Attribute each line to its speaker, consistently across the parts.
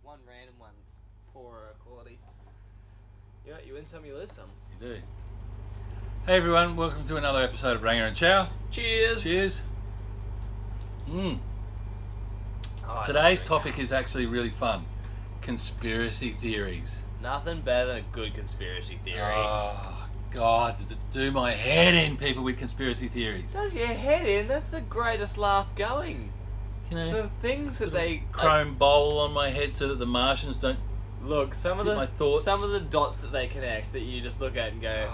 Speaker 1: one random one, poorer quality. You win some, you lose some.
Speaker 2: You do. Hey everyone, welcome to another episode of Ranga and Chow.
Speaker 1: Cheers!
Speaker 2: Cheers.
Speaker 1: Oh,
Speaker 2: Today's topic is actually really fun. Conspiracy theories.
Speaker 1: Nothing better than a good conspiracy theory.
Speaker 2: Oh, God, does it do my head in, people with conspiracy theories?
Speaker 1: Does your head in? That's the greatest laugh going.
Speaker 2: You know,
Speaker 1: The things that they...
Speaker 2: chrome bowl on my head so that the Martians don't...
Speaker 1: Look, some of
Speaker 2: my thoughts.
Speaker 1: Some of the dots that they connect that you just look at and go,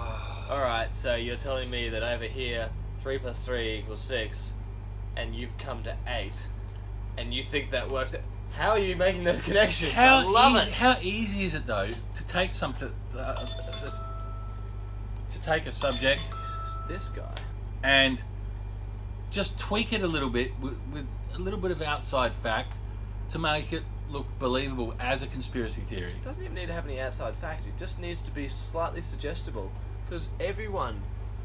Speaker 1: alright, so you're telling me that over here 3 plus 3 equals 6 and you've come to 8 and you think that works. How are you making those connections? I love it.
Speaker 2: How easy is it though to take something, to take a subject,
Speaker 1: this guy,
Speaker 2: and just tweak it a little bit with a little bit of outside fact to make it look believable as a conspiracy theory.
Speaker 1: It doesn't even need to have any outside facts. It just needs to be slightly suggestible, because everyone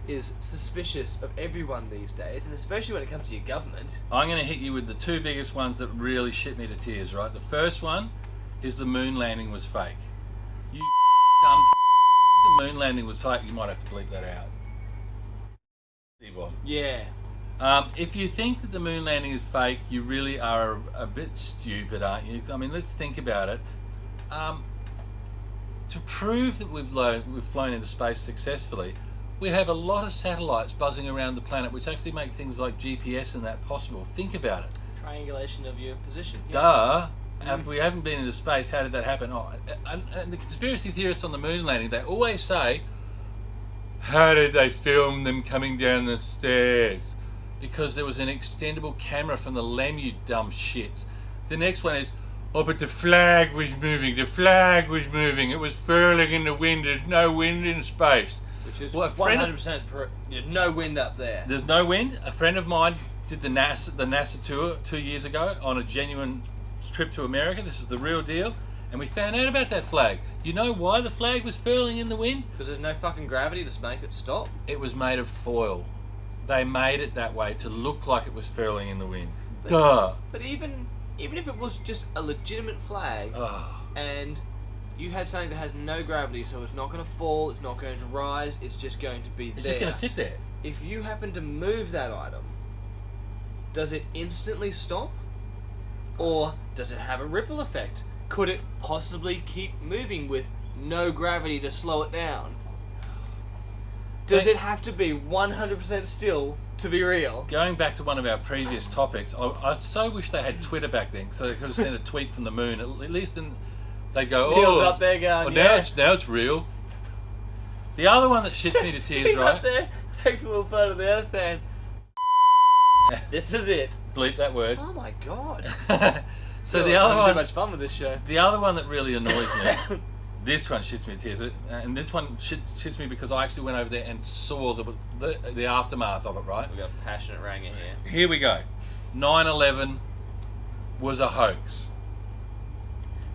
Speaker 1: is suspicious of everyone these days, and especially when it comes to your government.
Speaker 2: I'm going to hit you with the two biggest ones that really shit me to tears, right? The first one is the moon landing was fake. You dumb the moon landing was fake. You might have to bleep that out.
Speaker 1: Yeah.
Speaker 2: If you think that the moon landing is fake, you really are a bit stupid, aren't you? I mean, let's think about it. To prove that we've flown into space successfully, we have a lot of satellites buzzing around the planet which actually make things like GPS and that possible. Think about it.
Speaker 1: Triangulation of your position.
Speaker 2: Duh. If we haven't been into space, how did that happen? Oh, and the conspiracy theorists on the moon landing, they always say, how did they film them coming down the stairs? Because there was an extendable camera from the LEM, you dumb shits. The next one is, oh, but the flag was moving. The flag was moving. It was furling in the wind. There's no wind in space.
Speaker 1: Which is 100% no wind up there.
Speaker 2: There's no wind. A friend of mine did the NASA tour 2 years ago on a genuine trip to America. This is the real deal. And we found out about that flag. You know why the flag was furling in the wind?
Speaker 1: Because there's no fucking gravity to make it stop.
Speaker 2: It was made of foil. They made it that way to look like it was furling in the wind.
Speaker 1: But even if it was just a legitimate flag, and you had something that has no gravity, so it's not going to fall, it's not going to rise, it's just going to be there.
Speaker 2: It's just going to sit there.
Speaker 1: If you happen to move that item, does it instantly stop? Or does it have a ripple effect? Could it possibly keep moving with no gravity to slow it down? Does it have to be 100% still to be real?
Speaker 2: Going back to one of our previous topics, I so wish they had Twitter back then, so they could have sent a tweet from the moon. At least then they'd go,
Speaker 1: Neil's up there going,
Speaker 2: now it's real. The other one that shits me to tears,
Speaker 1: He's
Speaker 2: right?
Speaker 1: up there, takes a little photo of the Earth and this is it.
Speaker 2: Bleep that word.
Speaker 1: Oh my god.
Speaker 2: So the other one,
Speaker 1: too much fun with this show.
Speaker 2: The other one that really annoys me. This one shits me to tears, and this one shits me because I actually went over there and saw the aftermath of it, right?
Speaker 1: We've got passionate Ranga here.
Speaker 2: Here we go. 9/11 was a hoax.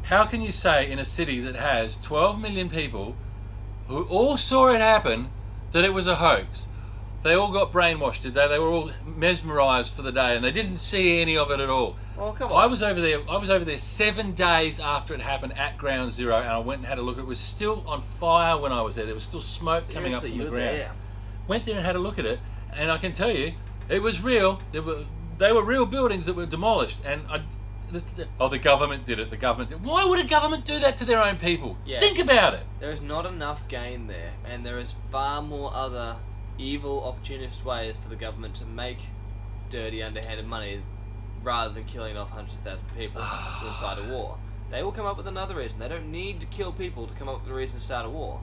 Speaker 2: How can you say in a city that has 12 million people who all saw it happen that it was a hoax? They all got brainwashed, did they? They were all mesmerised for the day and they didn't see any of it at all.
Speaker 1: Oh, come on.
Speaker 2: I was over there 7 days after it happened at Ground Zero, and I went and had a look. It was still on fire when I was there. There was still smoke coming up from the ground.
Speaker 1: There.
Speaker 2: Went there and had a look at it, and I can tell you, it was real. They were real buildings that were demolished, and the government did it. The government did it. Why would a government do that to their own people?
Speaker 1: Yeah.
Speaker 2: Think about it.
Speaker 1: There is not enough gain there, and there is far more other evil, opportunist ways for the government to make dirty, underhanded money rather than killing off hundreds of thousands of people to incite a war. They will come up with another reason. They don't need to kill people to come up with a reason to start a war.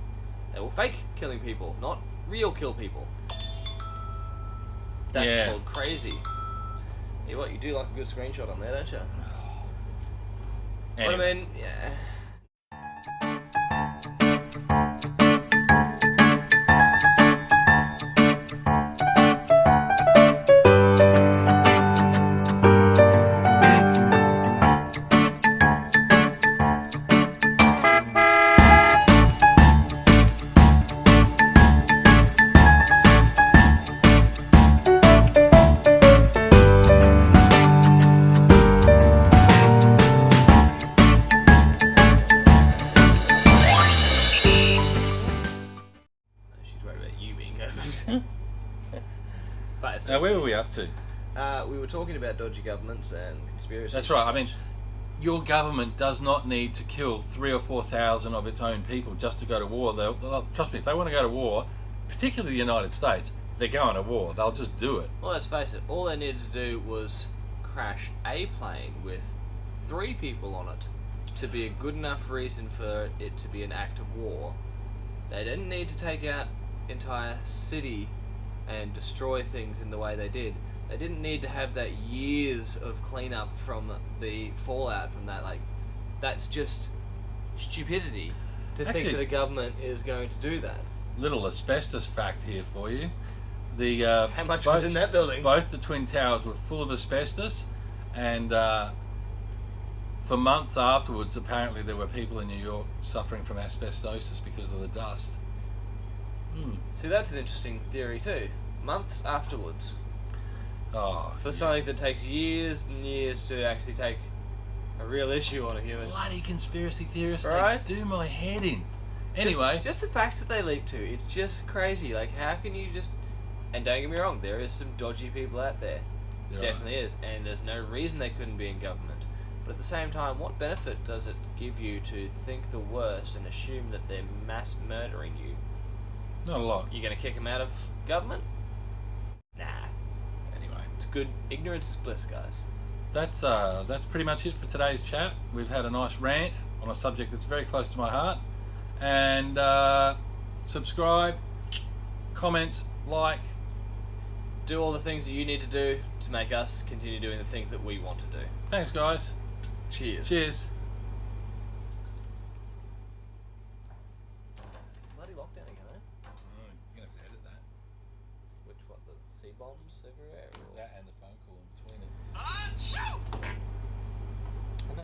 Speaker 1: They will fake killing people, not real kill people. That's called crazy. Hey, what, you do like a good screenshot on there, don't you?
Speaker 2: Anyway.
Speaker 1: But I mean, yeah.
Speaker 2: to?
Speaker 1: We were talking about dodgy governments and conspiracies.
Speaker 2: That's right. I mean, your government does not need to kill 3,000 or 4,000 of its own people just to go to war. Trust me, if they want to go to war, particularly the United States, they're going to war. They'll just do it.
Speaker 1: Well, let's face it. All they needed to do was crash a plane with 3 people on it to be a good enough reason for it to be an act of war. They didn't need to take out entire city and destroy things in the way they did. They didn't need to have that years of cleanup from the fallout from that. Like, that's just stupidity to think that a government is going to do that.
Speaker 2: Little asbestos fact here for you. The
Speaker 1: How much was in that building?
Speaker 2: Both the Twin Towers were full of asbestos, and for months afterwards, apparently there were people in New York suffering from asbestosis because of the dust.
Speaker 1: See, that's an interesting theory too. Months afterwards.
Speaker 2: Oh,
Speaker 1: For something that takes years and years to actually take a real issue on a human.
Speaker 2: bloody conspiracy theorists,
Speaker 1: Right?
Speaker 2: they do my head in. Anyway,
Speaker 1: just the facts that they leap to, it's just crazy. Like, how can you just... And don't get me wrong, there is some dodgy people out there.
Speaker 2: There
Speaker 1: Definitely is. And there's no reason they couldn't be in government. But at the same time, what benefit does it give you to think the worst and assume that they're mass murdering you?
Speaker 2: not a lot.
Speaker 1: You're going to kick them out of government? Nah.
Speaker 2: Anyway,
Speaker 1: It's good. Ignorance is bliss, guys.
Speaker 2: that's pretty much it for today's chat. We've had a nice rant on a subject that's very close to my heart. And subscribe, comment, like.
Speaker 1: Do all the things that you need to do to make us continue doing the things that we want to do.
Speaker 2: Thanks, guys.
Speaker 1: Cheers.
Speaker 2: Cheers.
Speaker 1: Bloody lockdown again, eh?
Speaker 2: You're going to have to edit that.
Speaker 1: Which, what, the C-bombs everywhere?